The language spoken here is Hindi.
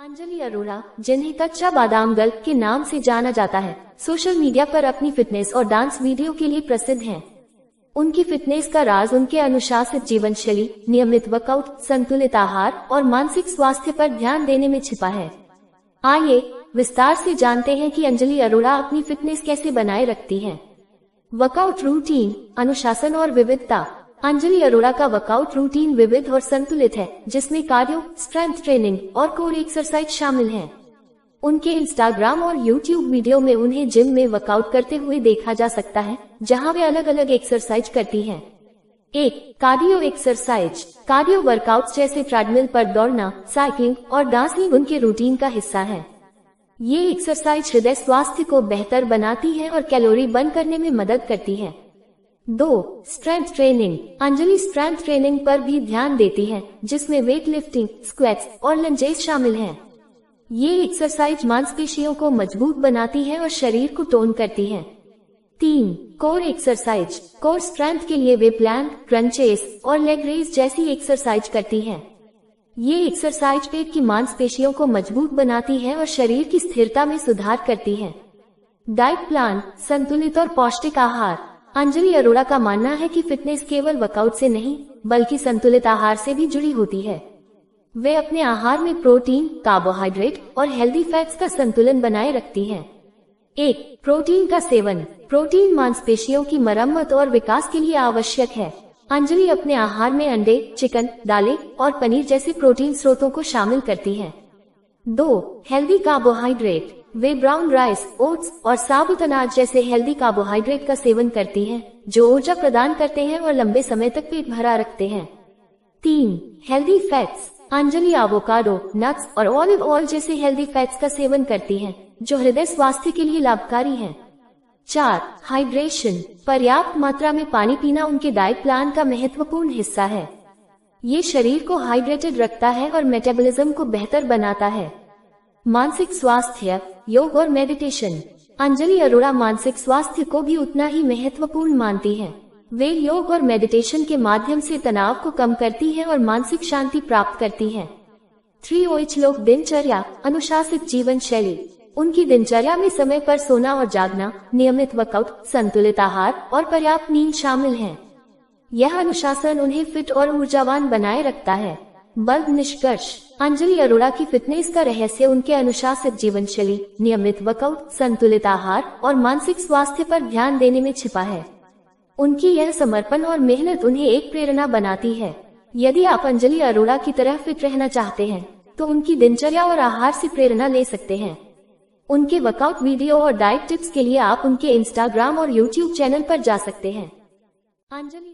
अंजलि अरोड़ा, जिन्हें कच्चा बादाम गर्ल के नाम से जाना जाता है, सोशल मीडिया पर अपनी फिटनेस और डांस वीडियो के लिए प्रसिद्ध हैं। उनकी फिटनेस का राज उनके अनुशासित जीवन शैली, नियमित वर्कआउट, संतुलित आहार और मानसिक स्वास्थ्य पर ध्यान देने में छिपा है। आइए विस्तार से जानते हैं कि अंजलि अरोड़ा अपनी फिटनेस कैसे बनाए रखती हैं। वर्कआउट रूटीन, अनुशासन और विविधता। अंजलि अरोड़ा का वर्कआउट रूटीन विविध और संतुलित है, जिसमें कार्डियो, स्ट्रेंथ ट्रेनिंग और कोर एक्सरसाइज शामिल हैं। उनके इंस्टाग्राम और यूट्यूब वीडियो में उन्हें जिम में वर्कआउट करते हुए देखा जा सकता है, जहां वे अलग अलग एक्सरसाइज करती हैं। 1. Cardio exercise. कार्डियो वर्कआउट्स जैसे ट्रेडमिल पर दौड़ना, साइकिलिंग और डांसिंग उनके रूटीन का हिस्सा है। ये एक्सरसाइज हृदय स्वास्थ्य को बेहतर बनाती है और कैलोरी बर्न करने में मदद करती है। 2. Strength training. Anjali strength training पर भी ध्यान देती है, जिसमें वेट लिफ्टिंग, स्क्वैट्स और लंजेस शामिल हैं। ये एक्सरसाइज मांसपेशियों को मजबूत बनाती है और शरीर को टोन करती है। 3. Core exercise. कोर स्ट्रेंथ के लिए वे प्लैंक, क्रंचेस और लेग रेज जैसी एक्सरसाइज करती हैं। ये एक्सरसाइज पेट की मांसपेशियों को मजबूत बनाती है और शरीर की स्थिरता में सुधार करती है। डाइट प्लान, संतुलित और पौष्टिक आहार। अंजलि अरोड़ा का मानना है कि फिटनेस केवल वर्कआउट से नहीं, बल्कि संतुलित आहार से भी जुड़ी होती है। वे अपने आहार में प्रोटीन, कार्बोहाइड्रेट और हेल्दी फैट्स का संतुलन बनाए रखती हैं। 1. प्रोटीन का सेवन। प्रोटीन मांसपेशियों की मरम्मत और विकास के लिए आवश्यक है। अंजलि अपने आहार में अंडे, चिकन, दालें और पनीर जैसे प्रोटीन स्रोतों को शामिल करती है। 2. Healthy carbohydrate. वे ब्राउन राइस, ओट्स और साबुत अनाज जैसे हेल्दी कार्बोहाइड्रेट का सेवन करती हैं, जो ऊर्जा प्रदान करते हैं और लंबे समय तक पेट भरा रखते हैं। 3. Healthy fats. Anjali avocado, nuts और ऑलिव ऑयल जैसे हेल्दी फैट्स का सेवन करती हैं, जो हृदय स्वास्थ्य के लिए लाभकारी हैं। 4. हाइड्रेशन। पर्याप्त मात्रा में पानी पीना उनके डाइट प्लान का महत्वपूर्ण हिस्सा है। ये शरीर को हाइड्रेटेड रखता है और मेटाबॉलिज्म को बेहतर बनाता है। मानसिक स्वास्थ्य, योग और मेडिटेशन। अंजलि अरोड़ा मानसिक स्वास्थ्य को भी उतना ही महत्वपूर्ण मानती हैं। वे योग और मेडिटेशन के माध्यम से तनाव को कम करती हैं और मानसिक शांति प्राप्त करती हैं। 3. लोक दिनचर्या, अनुशासित जीवन शैली। उनकी दिनचर्या में समय पर सोना और जागना, नियमित वर्कआउट, संतुलित आहार और पर्याप्त नींद शामिल हैं। यह अनुशासन उन्हें फिट और ऊर्जावान बनाए रखता है। बल्क निष्कर्ष। अंजलि अरोड़ा की फिटनेस का रहस्य उनके अनुशासित जीवन शैली, नियमित वर्कआउट, संतुलित आहार और मानसिक स्वास्थ्य पर ध्यान देने में छिपा है। उनकी यह समर्पण और मेहनत उन्हें एक प्रेरणा बनाती है। यदि आप अंजलि अरोड़ा की तरह फिट रहना चाहते हैं, तो उनकी दिनचर्या और आहार से प्रेरणा ले सकते हैं। उनके वर्कआउट वीडियो और डाइट टिप्स के लिए आप उनके इंस्टाग्राम और यूट्यूब चैनल पर जा सकते हैं। अंजलि